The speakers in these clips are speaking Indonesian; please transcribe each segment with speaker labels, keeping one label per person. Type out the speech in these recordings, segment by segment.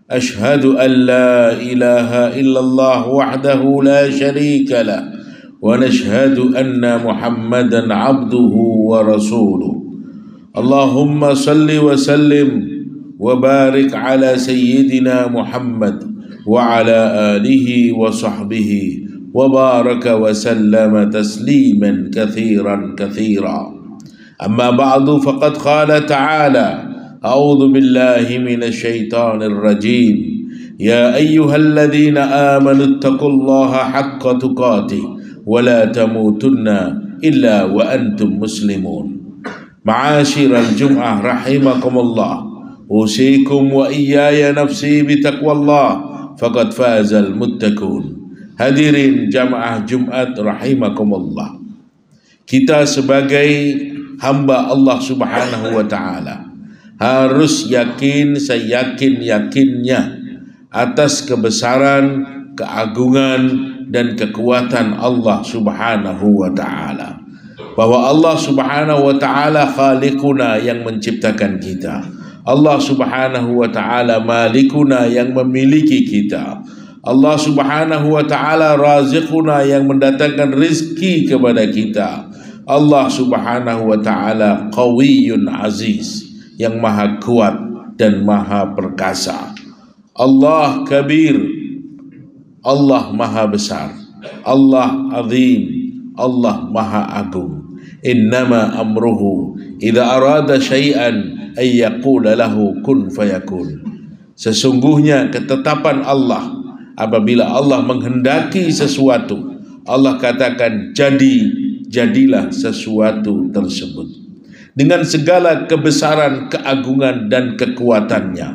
Speaker 1: أشهد أن لا إله إلا الله وحده لا شريك له ونشهد أن محمدا عبده ورسوله اللهم صل وسلم وبارك على سيدنا محمد وعلى آله وصحبه وبارك وسلم تسليما كثيرا كثيرا أما بعد فقد قال تعالى أعوذ بالله من الشيطان الرجيم يا أيها الذين آمنوا اتقوا الله حق تقاته ولا تموتن إلا وأنتم مسلمون معاشر الجمعة رحمكم الله أوصيكم وإياي نفسي بتقوى الله فقد فاز المتقون. Hadirin jamaah Jumat rahimakumullah. Kita sebagai hamba Allah Subhanahu wa taala harus yakin seyakin-yakinnya atas kebesaran, keagungan dan kekuatan Allah Subhanahu wa taala. Bahwa Allah Subhanahu wa taala khaliquna yang menciptakan kita. Allah Subhanahu wa taala malikuna yang memiliki kita. Allah Subhanahu wa taala raziquna yang mendatangkan rizki kepada kita. Allah Subhanahu wa taala qawiyyun aziz yang maha kuat dan maha perkasa. Allah kabir, Allah maha besar, Allah azim, Allah maha agung. Innama amruhu idza arada syai'an ay yaqula lahu kun fayakun. Sesungguhnya ketetapan Allah apabila Allah menghendaki sesuatu, Allah katakan jadilah sesuatu tersebut. Dengan segala kebesaran, keagungan dan kekuatannya,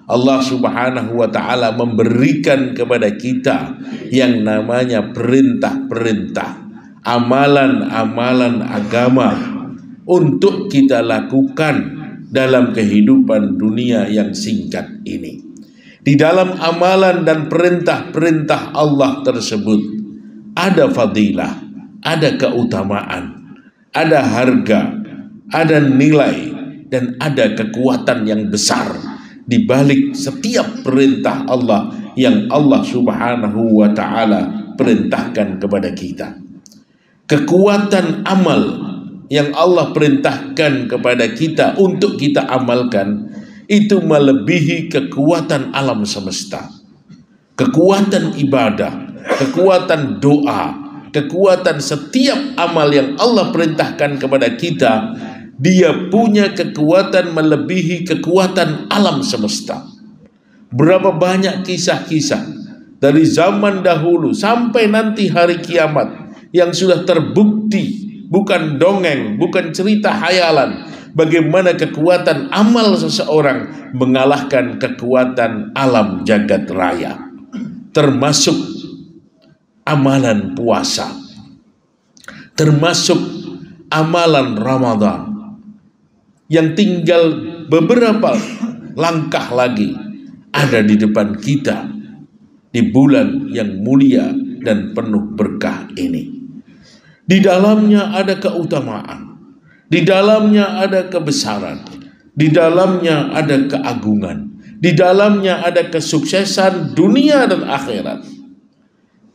Speaker 1: Allah Subhanahu wa taala memberikan kepada kita yang namanya perintah-perintah, amalan-amalan agama untuk kita lakukan dalam kehidupan dunia yang singkat ini. Di dalam amalan dan perintah-perintah Allah tersebut ada fadilah, ada keutamaan, ada harga, ada nilai, dan ada kekuatan yang besar di balik setiap perintah Allah yang Allah Subhanahu wa taala perintahkan kepada kita. Kekuatan amal yang Allah perintahkan kepada kita untuk kita amalkan itu melebihi kekuatan alam semesta. Kekuatan ibadah, kekuatan doa, kekuatan setiap amal yang Allah perintahkan kepada kita, dia punya kekuatan melebihi kekuatan alam semesta. Berapa banyak kisah-kisah dari zaman dahulu sampai nanti hari kiamat yang sudah terbukti, bukan dongeng, bukan cerita hayalan, bagaimana kekuatan amal seseorang mengalahkan kekuatan alam jagat raya. Termasuk amalan puasa, termasuk amalan Ramadan yang tinggal beberapa langkah lagi ada di depan kita di bulan yang mulia dan penuh berkah ini. Di dalamnya ada keutamaan, di dalamnya ada kebesaran, di dalamnya ada keagungan, di dalamnya ada kesuksesan dunia dan akhirat.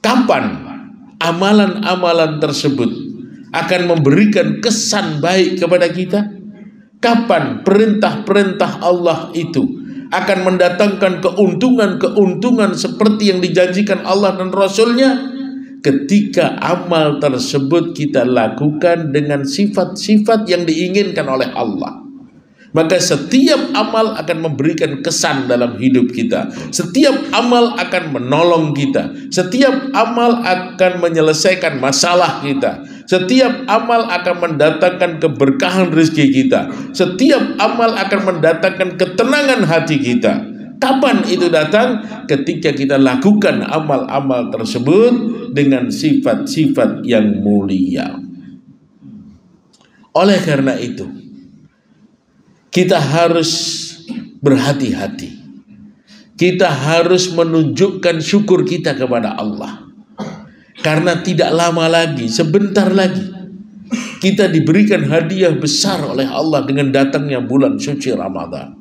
Speaker 1: Kapan amalan-amalan tersebut akan memberikan kesan baik kepada kita? Kapan perintah-perintah Allah itu akan mendatangkan keuntungan-keuntungan seperti yang dijanjikan Allah dan Rasul-Nya? Ketika amal tersebut kita lakukan dengan sifat-sifat yang diinginkan oleh Allah. Maka setiap amal akan memberikan kesan dalam hidup kita. Setiap amal akan menolong kita. Setiap amal akan menyelesaikan masalah kita. Setiap amal akan mendatangkan keberkahan rezeki kita. Setiap amal akan mendatangkan ketenangan hati kita. Kapan itu datang? Ketika kita lakukan amal-amal tersebut dengan sifat-sifat yang mulia. Oleh karena itu, kita harus berhati-hati. Kita harus menunjukkan syukur kita kepada Allah. Karena tidak lama lagi, sebentar lagi, kita diberikan hadiah besar oleh Allah dengan datangnya bulan suci Ramadan.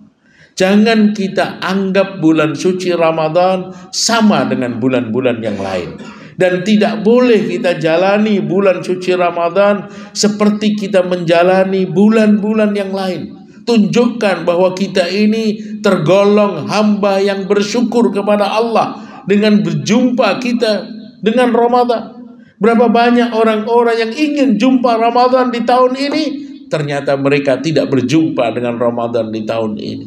Speaker 1: Jangan kita anggap bulan suci Ramadan sama dengan bulan-bulan yang lain. Dan tidak boleh kita jalani bulan suci Ramadan seperti kita menjalani bulan-bulan yang lain. Tunjukkan bahwa kita ini tergolong hamba yang bersyukur kepada Allah dengan berjumpa kita dengan Ramadan. Berapa banyak orang-orang yang ingin jumpa Ramadan di tahun ini, ternyata mereka tidak berjumpa dengan Ramadan di tahun ini.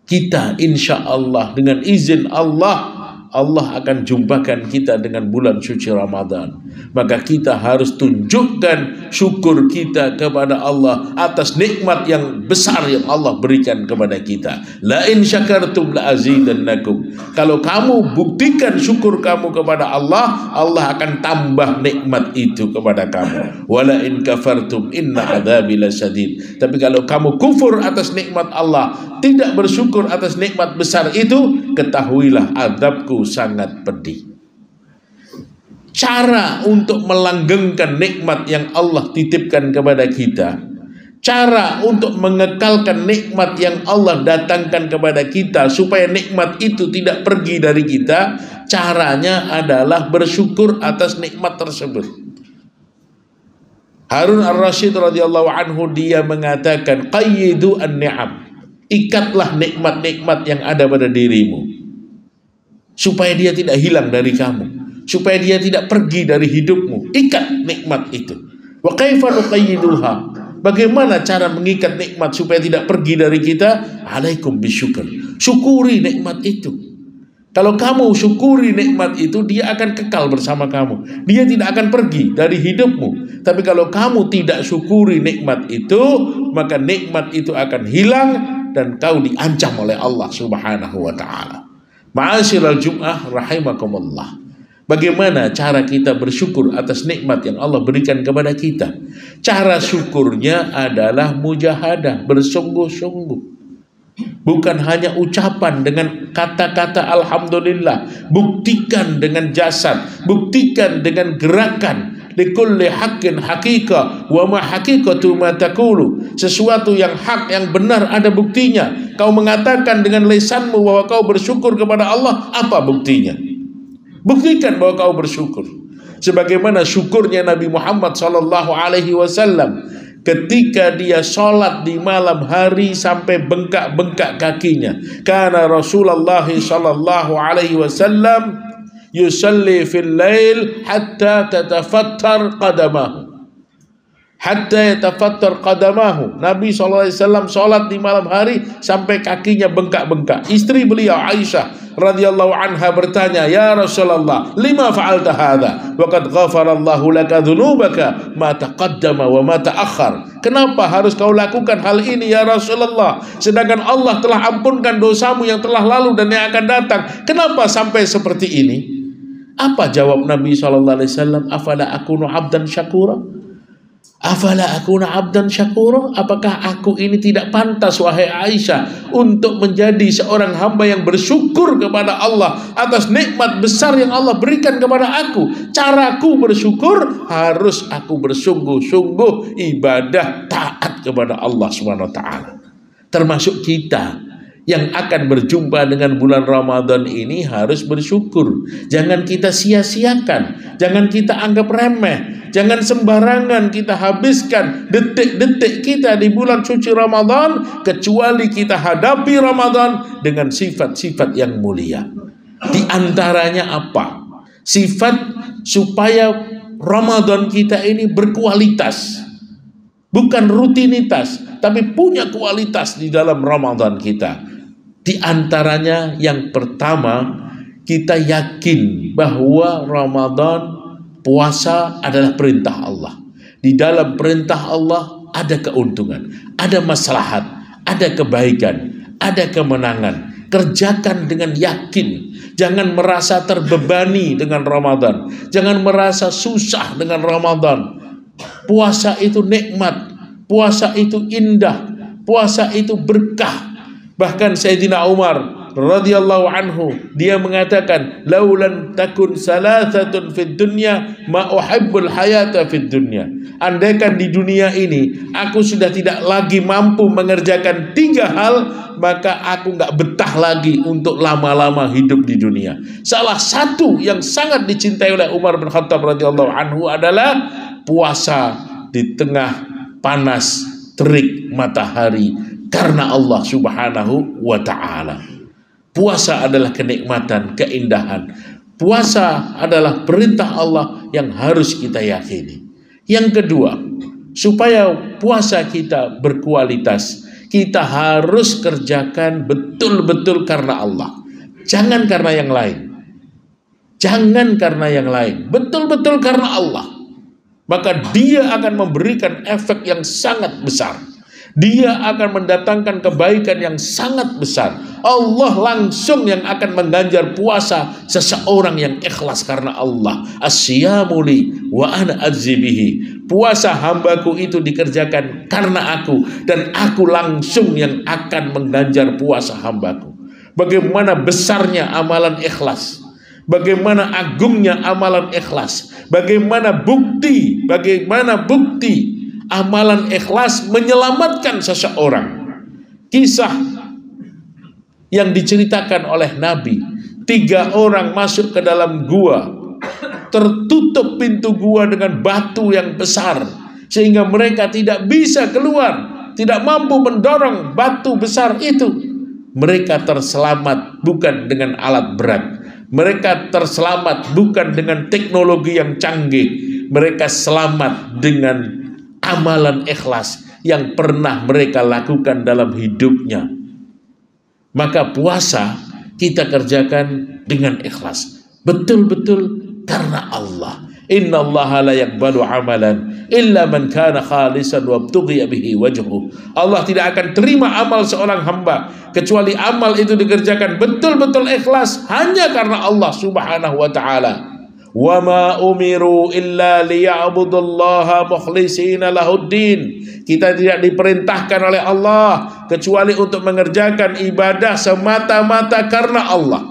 Speaker 1: Kita insya Allah dengan izin Allah akan jumpakan kita dengan bulan suci Ramadan. Maka kita harus tunjukkan syukur kita kepada Allah atas nikmat yang besar yang Allah berikan kepada kita. La in syakartum la azidannakum. Kalau kamu buktikan syukur kamu kepada Allah, Allah akan tambah nikmat itu kepada kamu. Wala in kafartum inna adzabi lasyadid. Tapi kalau kamu kufur atas nikmat Allah, tidak bersyukur atas nikmat besar itu, ketahuilah azabku sangat pedih. Cara untuk melanggengkan nikmat yang Allah titipkan kepada kita, cara untuk mengekalkan nikmat yang Allah datangkan kepada kita supaya nikmat itu tidak pergi dari kita, caranya adalah bersyukur atas nikmat tersebut. Harun ar-Rasyid radhiyallahu anhu dia mengatakan, qayyidu an-ni'am, ikatlah nikmat-nikmat yang ada pada dirimu supaya dia tidak hilang dari kamu, supaya dia tidak pergi dari hidupmu. Ikat nikmat itu. Wa kaifa nuqayyiduha, bagaimana cara mengikat nikmat supaya tidak pergi dari kita? Alaikum bisyukur, syukuri nikmat itu. Kalau kamu syukuri nikmat itu, dia akan kekal bersama kamu, dia tidak akan pergi dari hidupmu. Tapi kalau kamu tidak syukuri nikmat itu, maka nikmat itu akan hilang dan kau diancam oleh Allah Subhanahu wa ta'ala. Ma'asyiral Jum'ah rahimakumullah. Bagaimana cara kita bersyukur atas nikmat yang Allah berikan kepada kita? Cara syukurnya adalah mujahadah, bersungguh-sungguh. Bukan hanya ucapan dengan kata-kata alhamdulillah. Buktikan dengan jasad, buktikan dengan gerakan. Likulli haqqin haqiqah wa ma haqiqatu ma taqulu. Sesuatu yang hak, yang benar ada buktinya. Kau mengatakan dengan lisanmu bahwa kau bersyukur kepada Allah, apa buktinya? Buktikan bahwa kau bersyukur. Sebagaimana syukurnya Nabi Muhammad SAW ketika dia sholat di malam hari sampai bengkak-bengkak kakinya. Karena Rasulullah SAW yusalli fil lail hatta tatafattar qadamahu. Hatta yatafattar qadamahu. Nabi SAW sholat di malam hari sampai kakinya bengkak-bengkak. Istri beliau Aisyah radhiyallahu anha bertanya, "Ya Rasulullah, lima fa'alta hadha? Wa qad ghafarallahu laka dhunubaka ma taqaddama wa ma ta'akhkhar." Kenapa harus kau lakukan hal ini ya Rasulullah? Sedangkan Allah telah ampunkan dosamu yang telah lalu dan yang akan datang. Kenapa sampai seperti ini? Apa jawab Nabi SAW? Afala akunu abdan syakura? Afala akuna abdan syakura? Apakah aku ini tidak pantas wahai Aisyah untuk menjadi seorang hamba yang bersyukur kepada Allah atas nikmat besar yang Allah berikan kepada aku? Caraku bersyukur harus aku bersungguh-sungguh ibadah taat kepada Allah SWT. Termasuk kita yang akan berjumpa dengan bulan Ramadan ini harus bersyukur. Jangan kita sia-siakan, jangan kita anggap remeh, jangan sembarangan kita habiskan detik-detik kita di bulan suci Ramadan, kecuali kita hadapi Ramadan dengan sifat-sifat yang mulia. Di antaranya apa? Sifat supaya Ramadan kita ini berkualitas, bukan rutinitas, tapi punya kualitas di dalam Ramadan kita. Di antaranya yang pertama, kita yakin bahwa Ramadan, puasa adalah perintah Allah. Di dalam perintah Allah ada keuntungan, ada maslahat, ada kebaikan, ada kemenangan. Kerjakan dengan yakin. Jangan merasa terbebani dengan Ramadan. Jangan merasa susah dengan Ramadan. Puasa itu nikmat, puasa itu indah, puasa itu berkah. Bahkan Sayyidina Umar radhiyallahu anhu, dia mengatakan, laulan takun salasatun fid dunya ma uhibbul hayata fid dunya. Andaikan di dunia ini aku sudah tidak lagi mampu mengerjakan 3 hal, maka aku nggak betah lagi untuk lama-lama hidup di dunia. Salah satu yang sangat dicintai oleh Umar bin Khattab radhiyallahu anhu adalah puasa di tengah panas terik matahari karena Allah Subhanahu wa ta'ala. Puasa adalah kenikmatan, keindahan. Puasa adalah perintah Allah yang harus kita yakini. Yang kedua, supaya puasa kita berkualitas, kita harus kerjakan betul-betul karena Allah. Jangan karena yang lain. Jangan karena yang lain. Betul-betul karena Allah. Maka dia akan memberikan efek yang sangat besar. Dia akan mendatangkan kebaikan yang sangat besar. Allah langsung yang akan mengganjar puasa seseorang yang ikhlas karena Allah. As-siyamu li wa ana adzibihi. Puasa hambaku itu dikerjakan karena aku, dan aku langsung yang akan mengganjar puasa hambaku. Bagaimana besarnya amalan ikhlas, bagaimana agungnya amalan ikhlas, bagaimana bukti amalan ikhlas menyelamatkan seseorang. Kisah yang diceritakan oleh Nabi, 3 orang masuk ke dalam gua, tertutup pintu gua dengan batu yang besar sehingga mereka tidak bisa keluar, tidak mampu mendorong batu besar itu. Mereka terselamat bukan dengan alat berat, mereka terselamat bukan dengan teknologi yang canggih, mereka selamat dengan amalan ikhlas yang pernah mereka lakukan dalam hidupnya. Maka puasa kita kerjakan dengan ikhlas, betul-betul karena Allah. Innallaha la yaqbalu amalan illa man kana khalisan wabtughiya bihi wajhu. Allah tidak akan terima amal seorang hamba kecuali amal itu dikerjakan betul-betul ikhlas hanya karena Allah Subhanahu wa ta'ala. Wa ma umiru illa liya'budullaha mukhlishina lahuddin. Kita tidak diperintahkan oleh Allah kecuali untuk mengerjakan ibadah semata-mata karena Allah.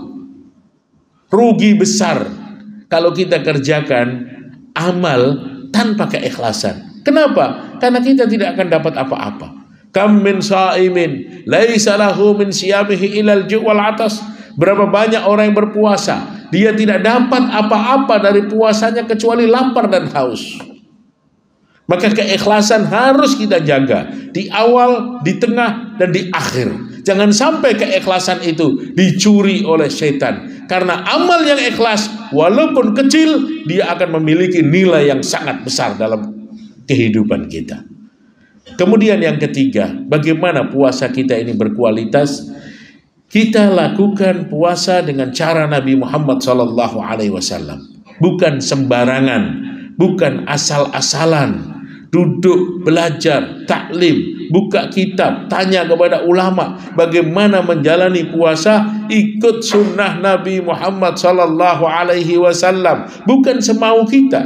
Speaker 1: Rugi besar kalau kita kerjakan amal tanpa keikhlasan. Kenapa? Karena kita tidak akan dapat apa-apa. Kam min sha'imin laisa lahu min siyamihi ilal ju' wal atas. Berapa banyak orang yang berpuasa, dia tidak dapat apa-apa dari puasanya kecuali lapar dan haus. Maka keikhlasan harus kita jaga di awal, di tengah, dan di akhir. Jangan sampai keikhlasan itu dicuri oleh setan. Karena amal yang ikhlas, walaupun kecil, dia akan memiliki nilai yang sangat besar dalam kehidupan kita. Kemudian yang ketiga, bagaimana puasa kita ini berkualitas? Kita lakukan puasa dengan cara Nabi Muhammad SAW. Bukan sembarangan, bukan asal-asalan. Duduk, belajar, taklim, buka kitab, tanya kepada ulama bagaimana menjalani puasa, ikut sunnah Nabi Muhammad SAW. Bukan semau kita,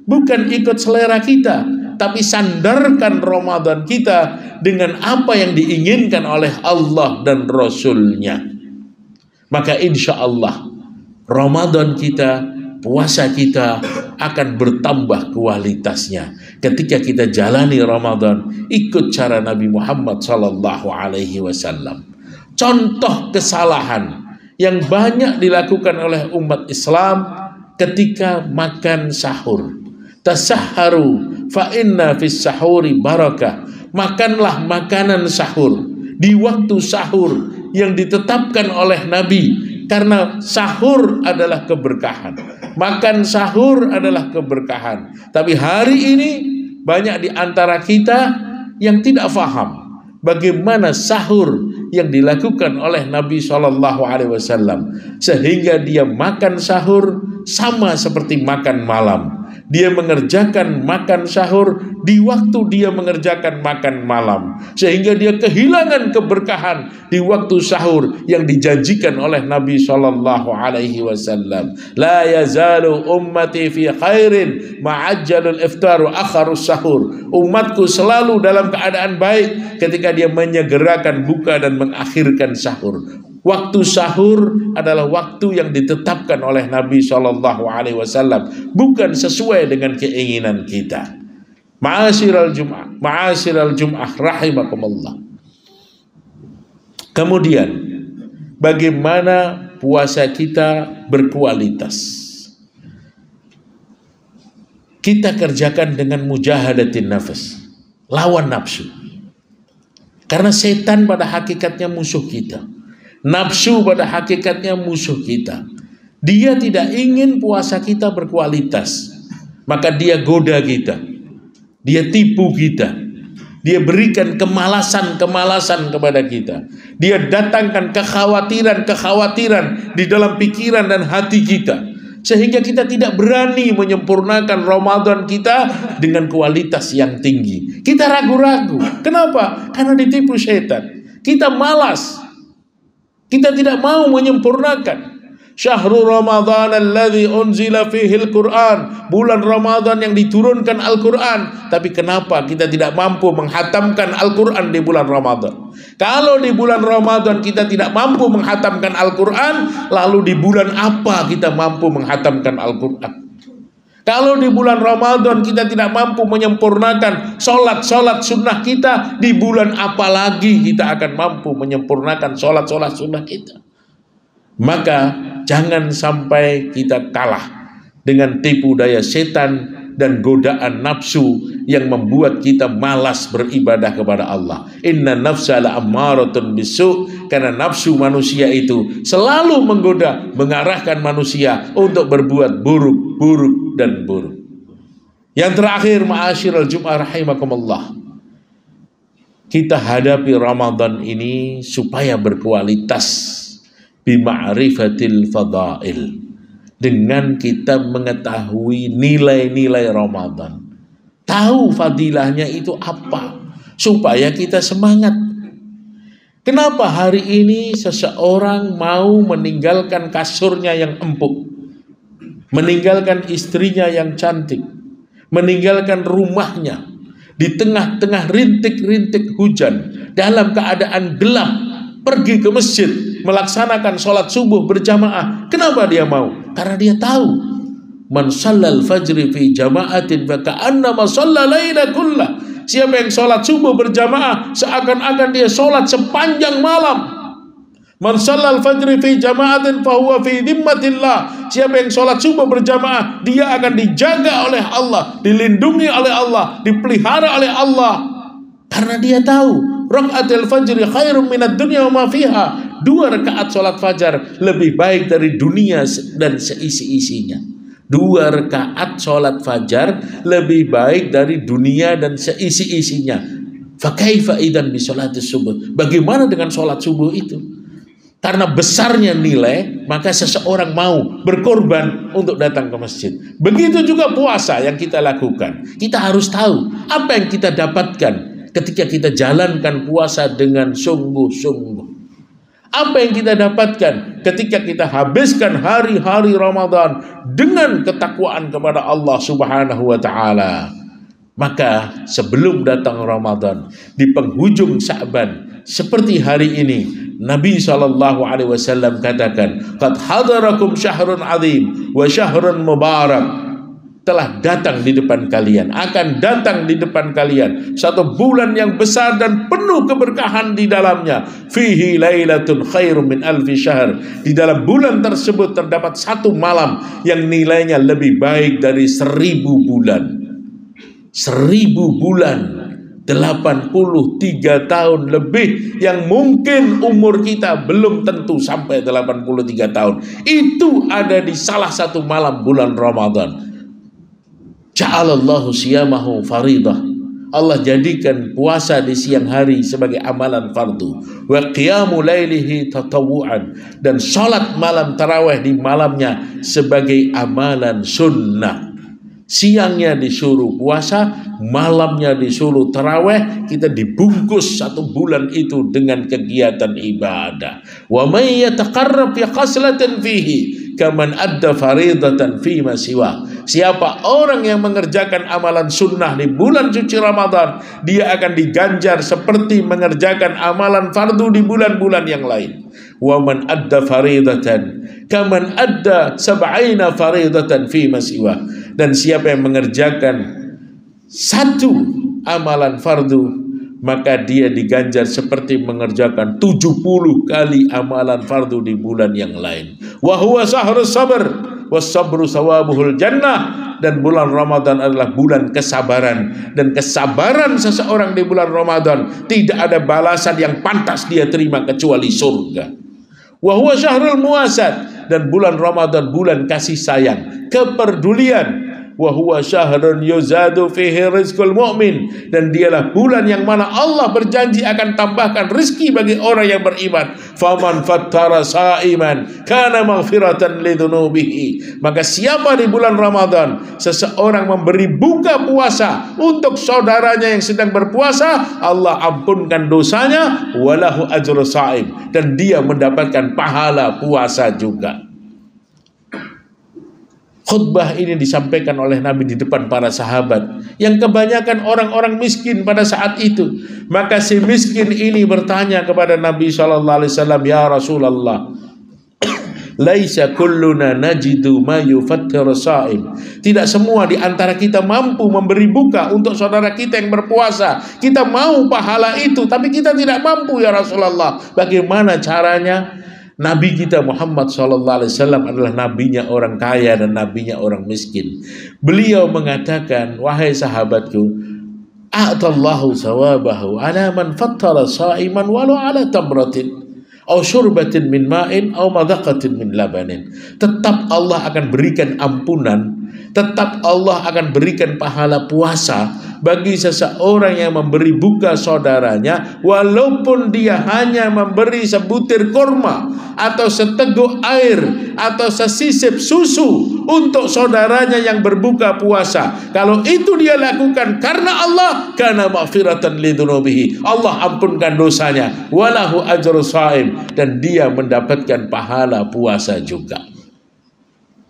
Speaker 1: bukan ikut selera kita, tapi sandarkan Ramadan kita dengan apa yang diinginkan oleh Allah dan Rasulnya. Maka insya Allah Ramadan kita, puasa kita akan bertambah kualitasnya ketika kita jalani Ramadan ikut cara Nabi Muhammad SAW. Contoh kesalahan yang banyak dilakukan oleh umat Islam ketika makan sahur. Tasahharu fa inna fis sahuri barakah. Makanlah makanan sahur di waktu sahur yang ditetapkan oleh Nabi, karena sahur adalah keberkahan. Makan sahur adalah keberkahan. Tapi hari ini banyak di antara kita yang tidak faham bagaimana sahur yang dilakukan oleh Nabi SAW, sehingga dia makan sahur sama seperti makan malam. Dia mengerjakan makan sahur di waktu dia mengerjakan makan malam, sehingga dia kehilangan keberkahan di waktu sahur yang dijanjikan oleh Nabi SAW. La yazalu ummati fi khairin ma'ajjalul iftar wa akharus sahur. Umatku selalu dalam keadaan baik ketika dia menyegerakan buka dan mengakhirkan sahur. Waktu sahur adalah waktu yang ditetapkan oleh Nabi SAW, bukan sesuai dengan keinginan kita. Ma'asyiral Jum'ah rahimakumullah. Kemudian, bagaimana puasa kita berkualitas? Kita kerjakan dengan mujahadatin nafas, lawan nafsu. Karena setan pada hakikatnya musuh kita. Nafsu pada hakikatnya musuh kita. Dia tidak ingin puasa kita berkualitas, maka dia goda kita, dia tipu kita, dia berikan kemalasan kepada kita, dia datangkan kekhawatiran di dalam pikiran dan hati kita, sehingga kita tidak berani menyempurnakan Ramadan kita dengan kualitas yang tinggi. Kita ragu-ragu. Kenapa? Karena ditipu setan. Kita malas. Kita tidak mau menyempurnakan. Syahrul Ramadan alladzi unzila fihil Qur'an. Bulan Ramadan yang diturunkan Al-Quran. Tapi kenapa kita tidak mampu menghatamkan Al-Quran di bulan Ramadan? Kalau di bulan Ramadan kita tidak mampu menghatamkan Al-Quran, lalu di bulan apa kita mampu menghatamkan Al-Quran? Kalau di bulan Ramadan kita tidak mampu menyempurnakan sholat sunnah kita, di bulan apa lagi kita akan mampu menyempurnakan sholat sunnah kita? Maka jangan sampai kita kalah dengan tipu daya setan dan godaan nafsu yang membuat kita malas beribadah kepada Allah. Inna nafsa la'ammaratun bisu', karena nafsu manusia itu selalu menggoda, mengarahkan manusia untuk berbuat buruk dan buruk. Yang terakhir, ma'asyiral Jum'ah rahimakumullah, kita hadapi Ramadan ini supaya berkualitas bima'rifatil fadail, dengan kita mengetahui nilai-nilai Ramadan, tahu fadilahnya itu apa, supaya kita semangat. Kenapa hari ini seseorang mau meninggalkan kasurnya yang empuk, meninggalkan istrinya yang cantik, meninggalkan rumahnya di tengah-tengah rintik-rintik hujan, dalam keadaan gelap, pergi ke masjid melaksanakan sholat subuh berjamaah? Kenapa dia mau? Karena dia tahu, man shallal fajri fi jama'atin fa ka'annama shalla laila kullah. Siapa yang sholat subuh berjamaah, seakan-akan dia sholat sepanjang malam. Man shallal fajri fi jama'atin fa huwa fi dhimmatillah. Siapa yang sholat subuh berjamaah, dia akan dijaga oleh Allah, dilindungi oleh Allah, dipelihara oleh Allah. Karena dia tahu rakaatul fajri khairum minad dunya wa ma fiha. 2 rakaat sholat fajar lebih baik dari dunia dan seisi-isinya. 2 rakaat sholat fajar lebih baik dari dunia dan seisi-isinya. Fa kaifa idzan bi sholatis subuh? Bagaimana dengan sholat subuh itu? Karena besarnya nilai, maka seseorang mau berkorban untuk datang ke masjid. Begitu juga puasa yang kita lakukan. Kita harus tahu apa yang kita dapatkan ketika kita jalankan puasa dengan sungguh-sungguh. Apa yang kita dapatkan ketika kita habiskan hari-hari Ramadan dengan ketakwaan kepada Allah Subhanahu wa ta'ala. Maka sebelum datang Ramadan, di penghujung Sya'ban seperti hari ini, Nabi SAW katakan, qad hadarakum syahrun azim wa syahrun mubarak. Telah datang di depan kalian, akan datang di depan kalian satu bulan yang besar dan penuh keberkahan di dalamnya. Fihi lailatun khairum min alfi syahr. Di dalam bulan tersebut terdapat satu malam yang nilainya lebih baik dari 1000 bulan. 1000 bulan, 83 tahun lebih, yang mungkin umur kita belum tentu sampai 83 tahun. Itu ada di salah satu malam bulan Ramadan. Ja'alallahu siyamahu faridah. Allah jadikan puasa di siang hari sebagai amalan fardu. Wa qiyamu lailihi tatawu'an. Dan sholat malam tarawih di malamnya sebagai amalan sunnah. Siangnya disuruh puasa, malamnya disuruh tarawih. Kita dibungkus satu bulan itu dengan kegiatan ibadah. Wa may yataqarrab fi khaslatin fihi kaman adda faridatan fi ma siwa. Siapa orang yang mengerjakan amalan sunnah di bulan suci Ramadan, dia akan diganjar seperti mengerjakan amalan fardu di bulan-bulan yang lain. Wa man adda faridatan kaman adda sab'ina faridatan fi masiwa. Dan siapa yang mengerjakan satu amalan fardu, maka dia diganjar seperti mengerjakan 70 kali amalan fardu di bulan yang lain. Wa huwa syahrus sabr was-sabru sawabuhul jannah. Dan bulan Ramadan adalah bulan kesabaran, dan kesabaran seseorang di bulan Ramadan tidak ada balasan yang pantas dia terima kecuali surga. Wa huwa syahrul muwasat. Dan bulan Ramadan bulan kasih sayang, kepedulian. Wa huwa syahrun yuzadu fihi rizqul mu'min. Dan dialah bulan yang mana Allah berjanji akan tambahkan rezeki bagi orang yang beriman. Faman fattara sa'iman kana maghfiratan lidzunubihi. Maka siapa di bulan Ramadan seseorang memberi buka puasa untuk saudaranya yang sedang berpuasa, Allah ampunkan dosanya, walahu ajru sha'im. Dan dia mendapatkan pahala puasa juga. Khutbah ini disampaikan oleh Nabi di depan para sahabat yang kebanyakan orang-orang miskin pada saat itu. Maka si miskin ini bertanya kepada Nabi SAW, ya Rasulullah, laisa kulluna najidu ma yufattiru sha'im. Tidak semua di antara kita mampu memberi buka untuk saudara kita yang berpuasa. Kita mau pahala itu, tapi kita tidak mampu ya Rasulullah. Bagaimana caranya? Nabi kita Muhammad SAW adalah nabinya orang kaya dan nabinya orang miskin. Beliau mengatakan, wahai sahabatku, a'tallahu sawabahu ala man fattara sa'iman walau ala tamratin aw syurbatin min ma'in aw madaqatin min labanin. Tetap Allah akan berikan ampunan, tetap Allah akan berikan pahala puasa bagi seseorang yang memberi buka saudaranya, walaupun dia hanya memberi sebutir kurma atau seteguk air atau sesisip susu untuk saudaranya yang berbuka puasa. Kalau itu dia lakukan karena Allah, kana maghfiratan lidzunubihi, Allah ampunkan dosanya, walahu ajru sha'im, dan dia mendapatkan pahala puasa juga.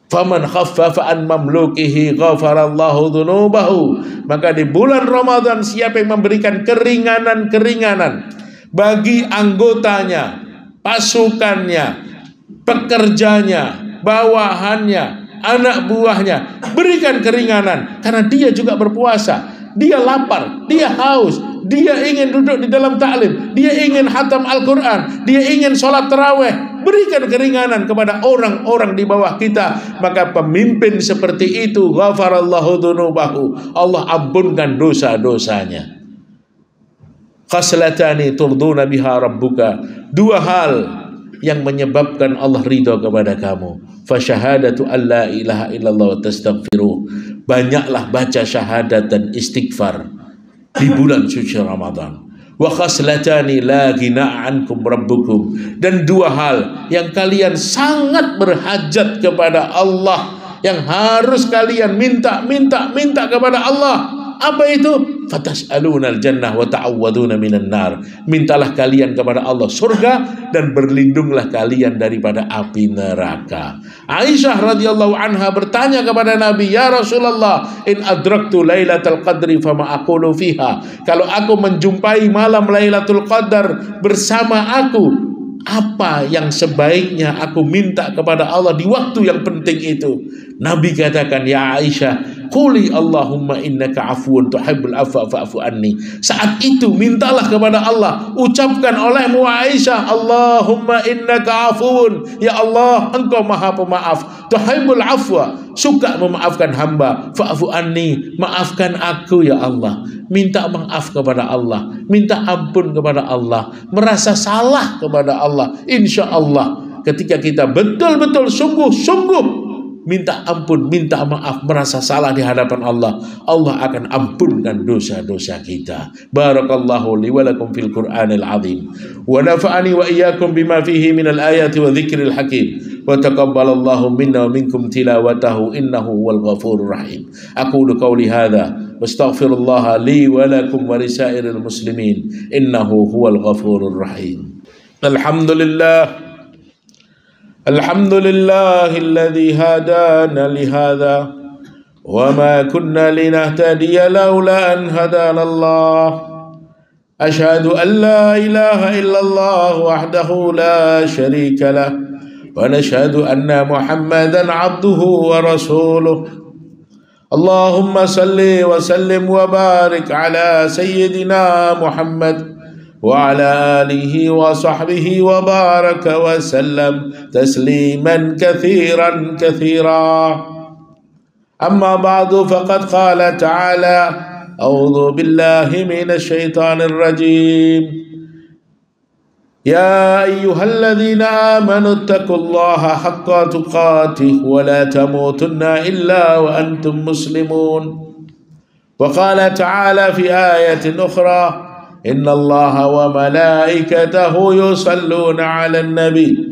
Speaker 1: Faman khaffafa an mamlukihi ghafarallahu dzunubahu. Maka di bulan Ramadan siapa yang memberikan keringanan-keringanan bagi anggotanya, pasukannya, pekerjanya, bawahannya, anak buahnya, berikan keringanan karena dia juga berpuasa. Dia lapar, dia haus, dia ingin duduk di dalam ta'lim, dia ingin khatam Al-Quran, dia ingin sholat tarawih. Berikan keringanan kepada orang-orang di bawah kita. Maka pemimpin seperti itu, ghafarallahu dzunubahu, Allah ampunkan dosa-dosanya. Khaslatani turduna biha rabbuka. Dua hal yang menyebabkan Allah ridha kepada kamu. Fasyahadatu alla ilaha illallah wa tastaghfiruh. Banyaklah baca syahadat dan istighfar di bulan suci Ramadan. Wa khaslatani la ghina ankum rabbukum. Dan dua hal yang kalian sangat berhajat kepada Allah, yang harus kalian minta kepada Allah. Apa itu? Fatas'alunal jannah wa ta'awwaduna minan nar. Mintalah kalian kepada Allah surga dan berlindunglah kalian daripada api neraka. Aisyah radhiyallahu anha bertanya kepada Nabi, ya Rasulullah, in adraktu lailatul qadri fama aqulu fiha. Kalau aku menjumpai malam Lailatul Qadar bersama aku, apa yang sebaiknya aku minta kepada Allah di waktu yang penting itu? Nabi katakan, ya Aisyah, quli Allahumma innaka afuwun tuhibbul afwa fa'fu anni. Saat itu mintalah kepada Allah, ucapkan olehmu Aisyah, Allahumma innaka afuwun, ya Allah, engkau maha pemaaf, tuhibbul afwa, suka memaafkan hamba, fa'fu anni, maafkan aku ya Allah. Minta maaf kepada Allah, minta ampun kepada Allah, merasa salah kepada Allah. Insya Allah ketika kita betul-betul sungguh-sungguh minta ampun, minta maaf, merasa salah di hadapan Allah, Allah akan ampunkan dosa-dosa kita. Barakallahu li wa lakum fil Qur'anil azim wa nafa'ani wa iyyakum bima fihi minal ayati wa dzikril hakim wa taqabbalallahu minna wa minkum tilawatahu innahu wal ghafurur rahim. Aqulu qawli hadza wastaghfirullah li wa lakum wa lisairil muslimin innahu huwal ghafurur rahim. Alhamdulillahilladzi hadana lihadza وما كنا لنهتدي لولا أن هدانا الله أشهد أن لا إله إلا الله وحده لا شريك له ونشهد أن محمدا عبده ورسوله اللهم صل وسلم وبارك على سيدنا محمد وعلى آله وصحبه وبارك وسلم تسليما كثيرا كثيرا. أما بعد فقد قال تعالى: أعوذ بالله من الشيطان الرجيم. يا أيها الذين آمنوا اتقوا الله حق تقاته ولا تموتن إلا وأنتم مسلمون. وقال تعالى في آية أخرى: إن الله وملائكته يصلون على النبي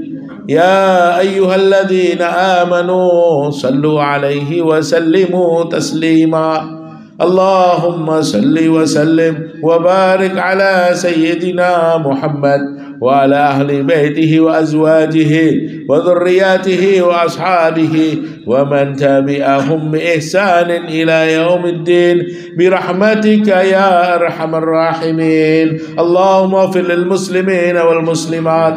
Speaker 1: يا أيها الذين آمنوا صلوا عليه وسلموا تسليما. اللهم صل وسلم وبارك على سيدنا محمد وعلى أهل بيته وأزواجه وذرياته وأصحابه ومن تبعهم بإحسان إلى يوم الدين برحمتك يا أرحم الراحمين. اللهم اغفر للمسلمين والمسلمات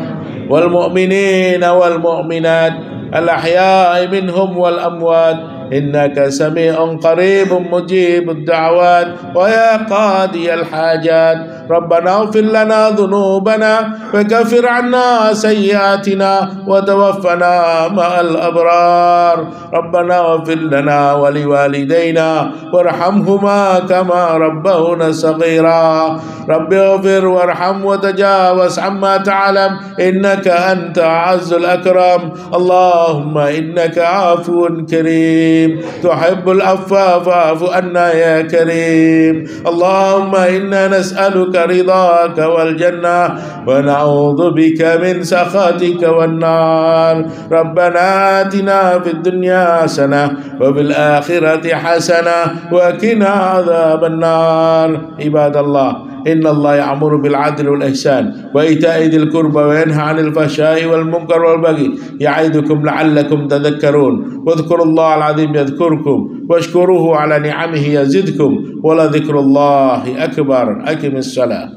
Speaker 1: والمؤمنين والمؤمنات الأحياء منهم والأموات إنك سميع قريب مجيب الدعوات ويا قاضي الحاجات. ربنا اغفر لنا ذنوبنا وكفر عنا سيئاتنا وتوفنا مع الأبرار. ربنا اغفر لنا ولوالدينا وارحمهما كما ربونا صغيرا. رب اغفر وارحم وتجاوز عما تعلم إنك أنت أعز الأكرم. اللهم إنك عفو كريم تحب العفو فاعف عنا يا كريم. اللهم إنا نسألك رضاك والجنة ونعوذ بك من سخطك والنار. ربنا آتنا في الدنيا حسنة وفي الآخرة حسنة وقنا عذاب النار. عباد الله إن الله يأمر بالعدل والإحسان وإيتاء ذي القربى وينهى عن الفحشاء والمنكر والبغي يعظكم لعلكم تذكرون. واذكروا الله العظيم يذكركم واشكروه على نعمه يزدكم ولذكر الله أكبر. أقم الصلاة.